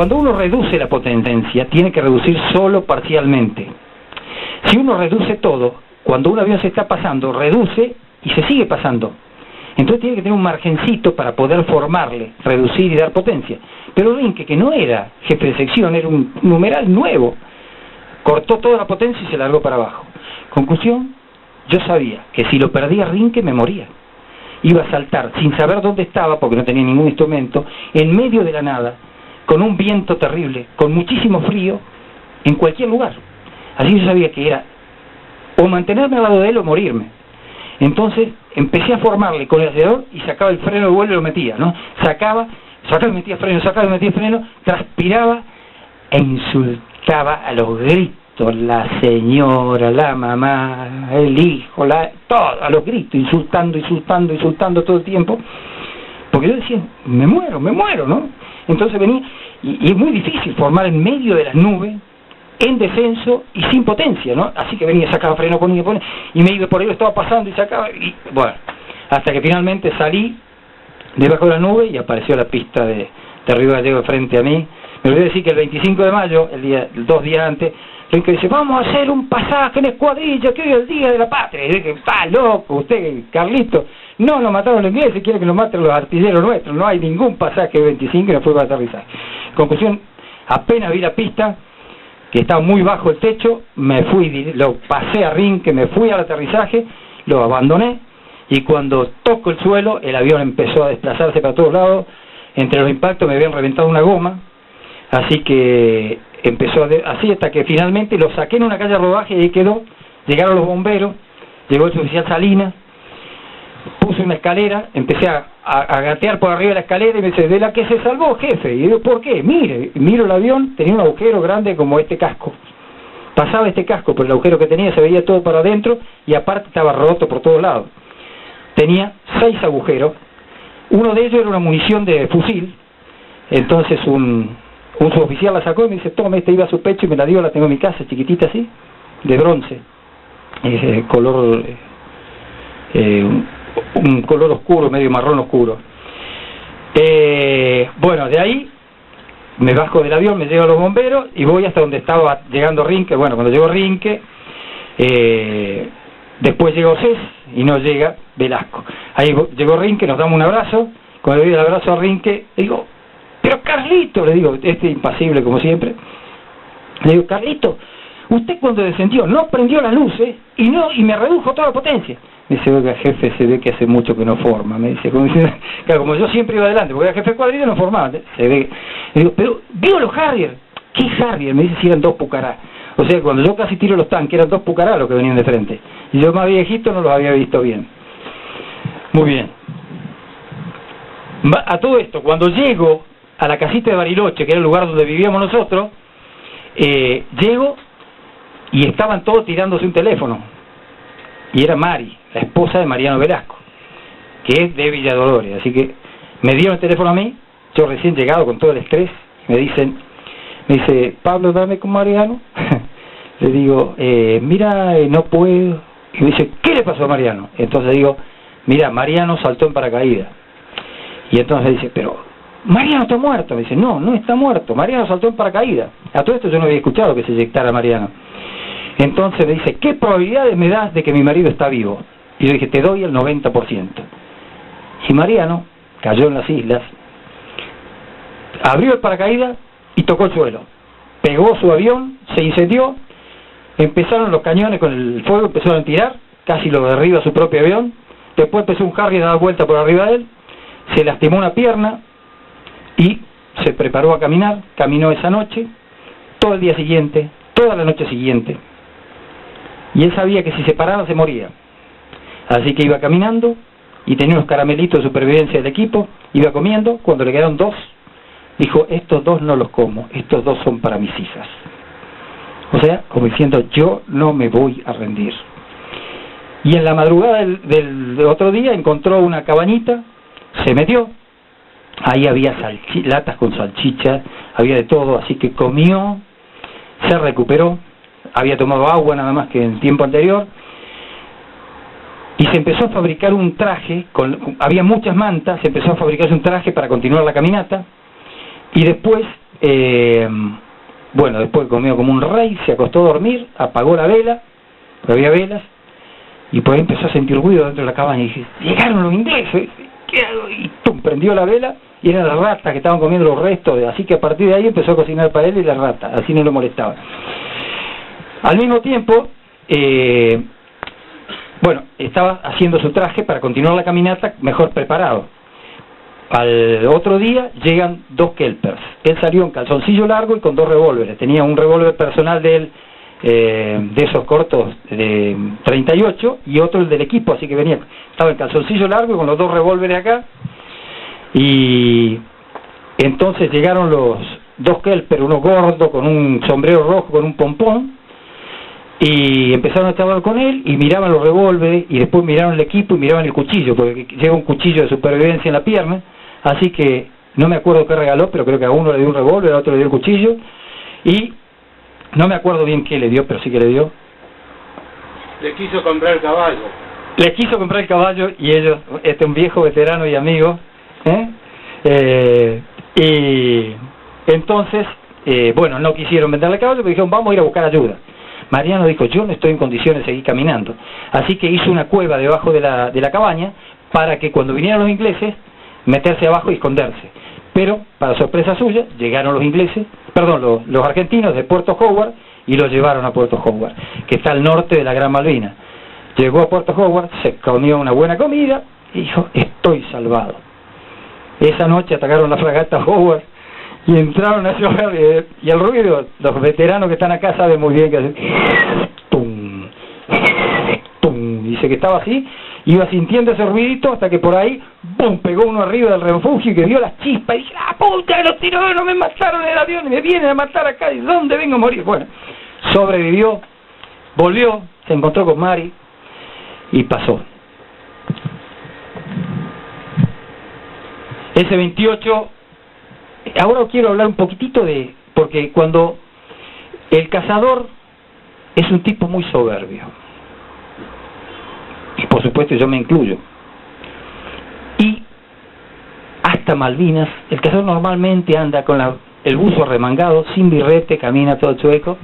Cuando uno reduce la potencia, tiene que reducir solo parcialmente. Si uno reduce todo, cuando un avión se está pasando, reduce y se sigue pasando. Entonces tiene que tener un margencito para poder formarle, reducir y dar potencia. Pero Rinke, que no era jefe de sección, era un numeral nuevo, cortó toda la potencia y se largó para abajo. Conclusión, yo sabía que si lo perdía Rinke me moría. Iba a saltar sin saber dónde estaba, porque no tenía ningún instrumento, en medio de la nada, con un viento terrible, con muchísimo frío, en cualquier lugar. Así yo sabía que era o mantenerme al lado de él o morirme. Entonces empecé a formarle con el acelerador y sacaba el freno de vuelo y lo metía, ¿no? Sacaba y metía freno, transpiraba e insultaba a los gritos, la señora, la mamá, el hijo, todo, a los gritos, insultando todo el tiempo, porque yo decía, me muero, ¿no? Entonces venía, y es muy difícil formar en medio de las nubes, en descenso y sin potencia, ¿no? Así que venía, sacaba freno, ponía, y me iba por ahí, lo estaba pasando y sacaba, y bueno, hasta que finalmente salí debajo de la nube y apareció la pista de Río Gallego frente a mí. Me olvidé decir que el 25 de mayo, 2 días antes, Rinke dice, vamos a hacer un pasaje en escuadrilla, que hoy es el Día de la Patria. Y dije, está loco usted, Carlito, no nos mataron los ingleses, quiere que nos maten los artilleros nuestros, no hay ningún pasaje el 25 y no fue para aterrizar. Conclusión, apenas vi la pista, que estaba muy bajo el techo, me fui, lo pasé a Rinke, me fui al aterrizaje, lo abandoné, y cuando toco el suelo, el avión empezó a desplazarse para todos lados, entre los impactos me habían reventado una goma, así que empezó así hasta que finalmente lo saqué en una calle de rodaje y ahí quedó. Llegaron los bomberos, llegó el oficial Salinas, puse una escalera, empecé a gatear por arriba de la escalera y me dice, de la que se salvó, jefe. Y digo, ¿por qué? Miro el avión, tenía un agujero grande como este casco. Pasaba este casco, por el agujero que tenía se veía todo para adentro y aparte estaba roto por todos lados. Tenía 6 agujeros, uno de ellos era una munición de fusil, entonces un suboficial la sacó y me dice, toma, esta iba a su pecho y me la dio, la tengo en mi casa, chiquitita así, de bronce, color, un color oscuro, medio marrón oscuro. Bueno, de ahí me bajo del avión, me llevo a los bomberos y voy hasta donde estaba llegando Rinke. Bueno, cuando llegó Rinke, después llegó Cés y no llega Velasco. Ahí llegó Rinke, nos damos un abrazo. Cuando le doy el abrazo a Rinke, le digo, pero Carlito, le digo, impasible como siempre, le digo, Carlito, usted cuando descendió no prendió las luces y me redujo toda la potencia. Me dice, oiga, jefe, se ve que hace mucho que no forma. Me dice, claro, como yo siempre iba adelante, porque era jefe de cuadrilla no formaba. Se ve. Le digo, pero vio los Harrier. ¿Qué Harrier? Me dice si eran 2 Pucará. O sea, cuando yo casi tiro los tanques, eran 2 Pucará los que venían de frente. Y yo más viejito no los había visto bien. Muy bien. A todo esto, cuando llego a la casita de Bariloche, que era el lugar donde vivíamos nosotros, llego y estaban todos tirándose un teléfono. Y era Mari, la esposa de Mariano Velasco, que es de Villa Dolores. Así que me dieron el teléfono a mí, yo recién llegado con todo el estrés, me dice, Pablo, dame con Mariano. Le digo, mira, no puedo. Y me dice, ¿qué le pasó a Mariano? Entonces digo, mira, Mariano saltó en paracaídas. Y entonces dice, pero Mariano está muerto. Me dice, no está muerto, Mariano saltó en paracaídas. A todo esto yo no había escuchado que se inyectara Mariano. Entonces me dice, ¿qué probabilidades me das de que mi marido está vivo? Y yo dije, te doy el 90%. Y Mariano cayó en las islas, abrió el paracaídas y tocó el suelo. Pegó su avión, se incendió, empezaron los cañones con el fuego, empezaron a tirar, casi lo derriba su propio avión. Después empezó un Harrier a dar vuelta por arriba de él, se lastimó una pierna y se preparó a caminar, caminó esa noche, todo el día siguiente, toda la noche siguiente. Y él sabía que si se paraba se moría. Así que iba caminando y tenía unos caramelitos de supervivencia del equipo, iba comiendo, cuando le quedaron 2, dijo, estos 2 no los como, estos 2 son para mis hijas. O sea, como diciendo, yo no me voy a rendir. Y en la madrugada del otro día encontró una cabañita, se metió, ahí había latas con salchicha, había de todo, así que comió, se recuperó, había tomado agua nada más que en el tiempo anterior, y se empezó a fabricar un traje, había muchas mantas, se empezó a fabricarse un traje para continuar la caminata, y después bueno, después comió como un rey, se acostó a dormir, apagó la vela, porque había velas, y por ahí empezó a sentir ruido dentro de la cabaña, y dije, llegaron los ingleses, ¿qué hago? Y ¡pum!, prendió la vela, y eran las ratas que estaban comiendo los restos, así que a partir de ahí empezó a cocinar para él y la rata, así no lo molestaba. Al mismo tiempo, bueno, estaba haciendo su traje para continuar la caminata mejor preparado. Al otro día llegan 2 kelpers. Él salió en calzoncillo largo y con 2 revólveres. Tenía un revólver personal de él, de esos cortos de 38, y otro el del equipo, así que estaba en calzoncillo largo y con los 2 revólveres acá. Y entonces llegaron los 2 kelpers, uno gordo con un sombrero rojo con un pompón, y empezaron a charlar con él y miraban los revólveres y después miraron el equipo y miraban el cuchillo, porque lleva un cuchillo de supervivencia en la pierna, así que no me acuerdo qué regaló, pero creo que a uno le dio un revólver, a otro le dio el cuchillo, y no me acuerdo bien qué le dio, pero sí que le dio. Le quiso comprar el caballo. Le quiso comprar el caballo, y ellos, un viejo veterano y amigo, y entonces, bueno, no quisieron venderle el caballo, pero dijeron, vamos a ir a buscar ayuda. Mariano dijo, yo no estoy en condiciones de seguir caminando, así que hizo una cueva debajo de la cabaña, para que cuando vinieran los ingleses, meterse abajo y esconderse. Pero, para sorpresa suya, llegaron los ingleses, perdón, los argentinos de Puerto Howard, y lo llevaron a Puerto Howard, que está al norte de la Gran Malvina. Llegó a Puerto Howard, se comió una buena comida, y dijo, estoy salvado. Esa noche atacaron la fragata Howard, y entraron a llorar, y el ruido, los veteranos que están acá saben muy bien que hace tum, tum, dice que estaba así, iba sintiendo ese ruidito hasta que por ahí, ¡bum!, pegó uno arriba del refugio y que vio las chispas, y dije, ¡la puta de los tiros! Me mataron en el avión y me vienen a matar acá, ¿y dónde vengo a morir? Bueno, sobrevivió, volvió, se encontró con Mari y pasó. Ese 28, ahora quiero hablar un poquitito porque cuando el cazador es un tipo muy soberbio, y por supuesto yo me incluyo, y hasta Malvinas, el cazador normalmente anda con el buzo remangado, sin birrete, camina todo chueco,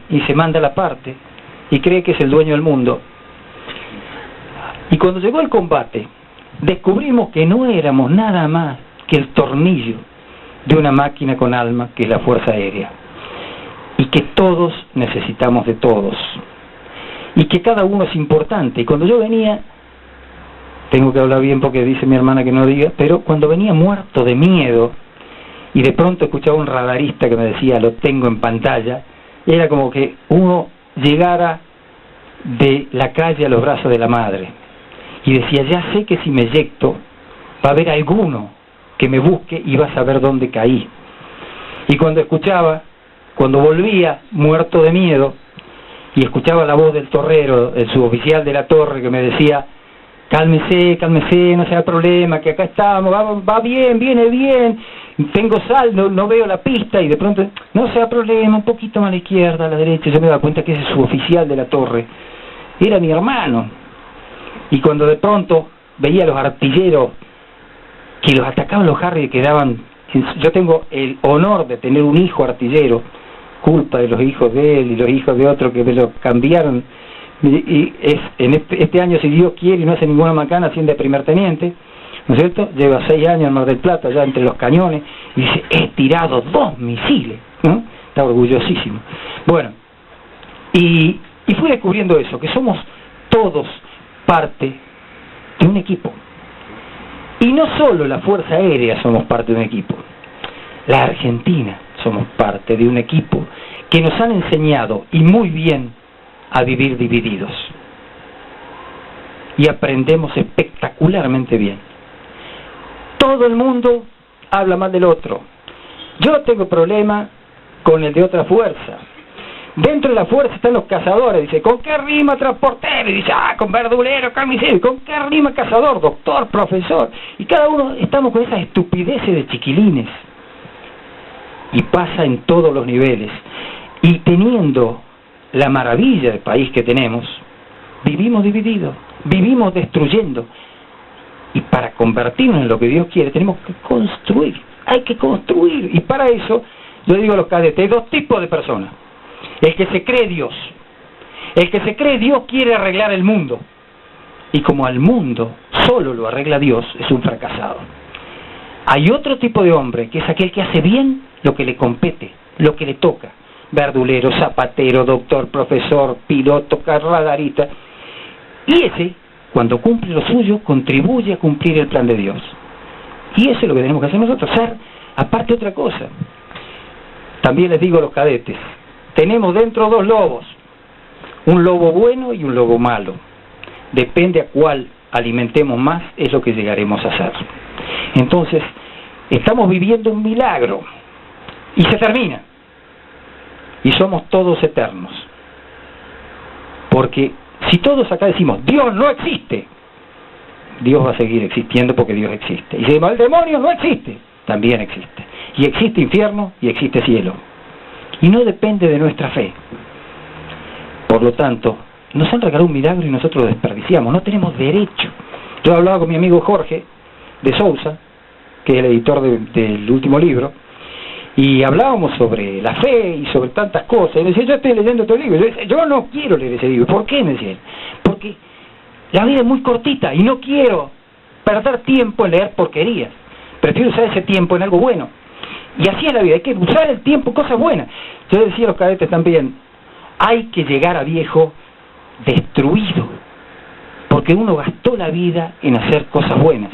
y se manda a la parte, y cree que es el dueño del mundo. Y cuando llegó el combate, descubrimos que no éramos nada más que el tornillo de una máquina con alma, que es la Fuerza Aérea, y que todos necesitamos de todos, y que cada uno es importante. Y cuando yo venía, tengo que hablar bien porque dice mi hermana que no diga, pero cuando venía muerto de miedo, y de pronto escuchaba un radarista que me decía, lo tengo en pantalla, era como que uno llegara de la calle a los brazos de la madre, y decía, ya sé que si me eyecto, va a haber alguno que me busque y va a saber dónde caí. Y cuando volvía muerto de miedo, y escuchaba la voz del torrero, el suboficial de la torre, que me decía, cálmese, cálmese, no sea problema, que acá estamos, va bien, viene bien, tengo saldo, no veo la pista, y de pronto, no sea problema, un poquito más a la izquierda, a la derecha. Yo me daba cuenta que ese suboficial de la torre era mi hermano. Y cuando de pronto veía a los artilleros que los atacaban los Harry, quedaban. Yo tengo el honor de tener un hijo artillero, culpa de los hijos de él y los hijos de otro que me lo cambiaron, y es en este año, si Dios quiere y no hace ninguna macana, asciende a primer teniente, ¿no es cierto? Lleva 6 años en Mar del Plata, ya entre los cañones, y dice, he tirado 2 misiles, ¿no? Está orgullosísimo. Bueno, y fui descubriendo eso, que somos todos parte de un equipo. Y no solo la Fuerza Aérea somos parte de un equipo, la Argentina somos parte de un equipo que nos han enseñado, y muy bien, a vivir divididos. Y aprendemos espectacularmente bien. Todo el mundo habla mal del otro. Yo tengo problema con el de otra fuerza. Dentro de la fuerza están los cazadores, dice, ¿con qué rima transportero? Y dice, con verdulero, carnicero, ¿con qué rima cazador, doctor, profesor? Y cada uno estamos con esas estupideces de chiquilines. Y pasa en todos los niveles. Y teniendo la maravilla del país que tenemos, vivimos divididos, vivimos destruyendo. Y para convertirnos en lo que Dios quiere, tenemos que construir, hay que construir. Y para eso, yo digo a los cadetes, hay dos tipos de personas. El que se cree Dios. El que se cree Dios quiere arreglar el mundo. Y como al mundo solo lo arregla Dios, es un fracasado. Hay otro tipo de hombre, que es aquel que hace bien lo que le compete, lo que le toca. Verdulero, zapatero, doctor, profesor, piloto, radarista. Y ese, cuando cumple lo suyo, contribuye a cumplir el plan de Dios. Y eso es lo que tenemos que hacer nosotros, ser, aparte otra cosa. También les digo a los cadetes, tenemos dentro dos lobos, un lobo bueno y un lobo malo. Depende a cuál alimentemos más, es lo que llegaremos a hacer. Entonces, estamos viviendo un milagro, y se termina, y somos todos eternos. Porque si todos acá decimos, Dios no existe, Dios va a seguir existiendo porque Dios existe. Y si decimos, el demonio no existe, también existe. Y existe infierno y existe cielo. Y no depende de nuestra fe. Por lo tanto, nos han regalado un milagro y nosotros lo desperdiciamos. No tenemos derecho. Yo hablaba con mi amigo Jorge de Sousa, que es el editor del último libro, y hablábamos sobre la fe y sobre tantas cosas. Y me decía, yo estoy leyendo tu libro. Yo decía, yo no quiero leer ese libro. ¿Por qué? Me decía él. Porque la vida es muy cortita y no quiero perder tiempo en leer porquerías. Prefiero usar ese tiempo en algo bueno. Y así es la vida, hay que usar el tiempo en cosas buenas. Yo decía a los cadetes también, hay que llegar a viejo destruido, porque uno gastó la vida en hacer cosas buenas.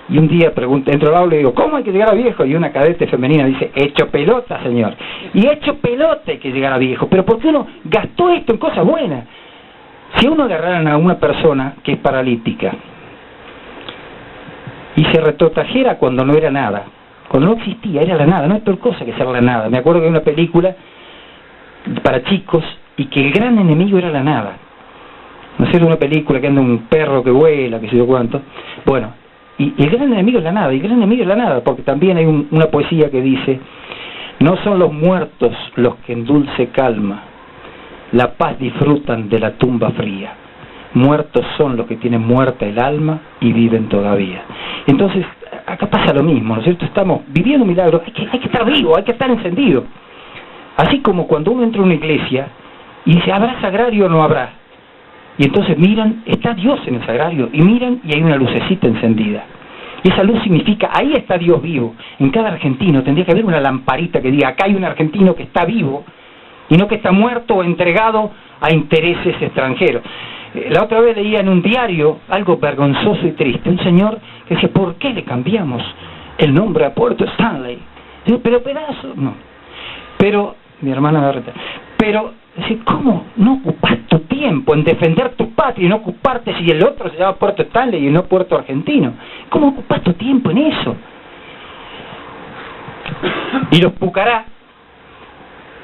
Y un día entro al aula y digo, ¿cómo hay que llegar a viejo? Y una cadete femenina dice, hecho pelota, señor. Y hecho pelota hay que llegar a viejo, pero porque uno gastó esto en cosas buenas. Si uno agarraran a una persona que es paralítica y se retrotrajera cuando no era nada, cuando no existía, era la nada, no hay peor cosa que ser la nada. Me acuerdo que hay una película para chicos y que el gran enemigo era la nada. No sé, una película que anda un perro que vuela, que sé yo cuánto. Bueno, y el gran enemigo es la nada, y el gran enemigo es la nada, porque también hay una poesía que dice, no son los muertos los que en dulce calma la paz disfrutan de la tumba fría. Muertos son los que tienen muerta el alma y viven todavía. Entonces, acá pasa lo mismo, ¿no es cierto? Estamos viviendo un milagro, hay que estar vivo, hay que estar encendido. Así como cuando uno entra a una iglesia y dice, ¿habrá sagrario o no habrá? Y entonces miran, está Dios en el sagrario, y miran y hay una lucecita encendida. Y esa luz significa, ahí está Dios vivo. En cada argentino tendría que haber una lamparita que diga, acá hay un argentino que está vivo, y no que está muerto o entregado a intereses extranjeros. La otra vez leía en un diario algo vergonzoso y triste, un señor que decía, ¿por qué le cambiamos el nombre a Puerto Stanley? Digo, pero pedazo, no. Pero, mi hermana me reta, pero, ¿cómo no ocupas tu tiempo en defender tu patria y no ocuparte si el otro se llama Puerto Stanley y no Puerto Argentino? ¿Cómo ocupas tu tiempo en eso? Y los Pucará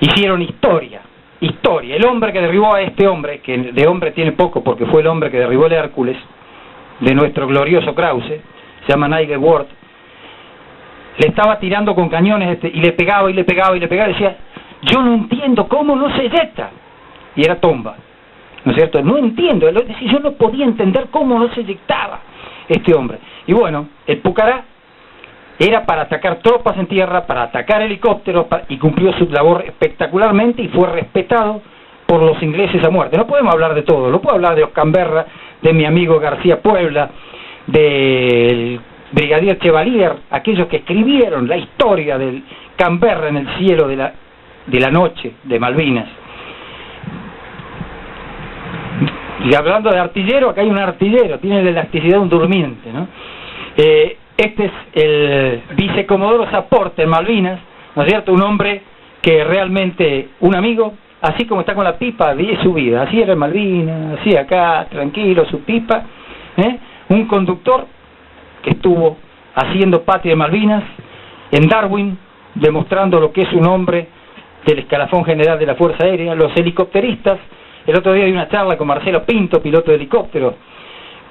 hicieron historia. El hombre que derribó a este hombre, que de hombre tiene poco porque fue el hombre que derribó el Hércules, de nuestro glorioso Krause, se llama Nigel Ward, le estaba tirando con cañones y le pegaba y le pegaba y le pegaba y decía, yo no entiendo cómo no se eyecta. Y era Tomba, ¿no es cierto? No entiendo, es decir, yo no podía entender cómo no se eyectaba este hombre. Y bueno, el Pucará era para atacar tropas en tierra, para atacar helicópteros, y cumplió su labor espectacularmente y fue respetado por los ingleses a muerte. No podemos hablar de todo, no puedo hablar de Oscanberra, de mi amigo García Puebla, del brigadier Chevalier, aquellos que escribieron la historia del Canberra en el cielo de la noche de Malvinas. Y hablando de artillero, acá hay un artillero, tiene la elasticidad de un durmiente, ¿no? Este es el vicecomodoro Saporte en Malvinas, ¿no es cierto? Un hombre que realmente, un amigo, así como está con la pipa, vive su vida, así era en Malvinas, así acá, tranquilo, su pipa, un conductor que estuvo haciendo patria de Malvinas, en Darwin, demostrando lo que es un hombre del escalafón general de la Fuerza Aérea, los helicópteristas. El otro día di una charla con Marcelo Pinto, piloto de helicóptero,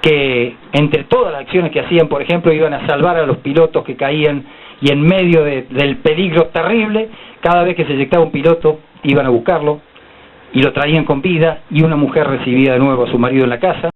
que entre todas las acciones que hacían, por ejemplo, iban a salvar a los pilotos que caían, y en medio del peligro terrible, cada vez que se eyectaba un piloto, iban a buscarlo, y lo traían con vida, y una mujer recibía de nuevo a su marido en la casa.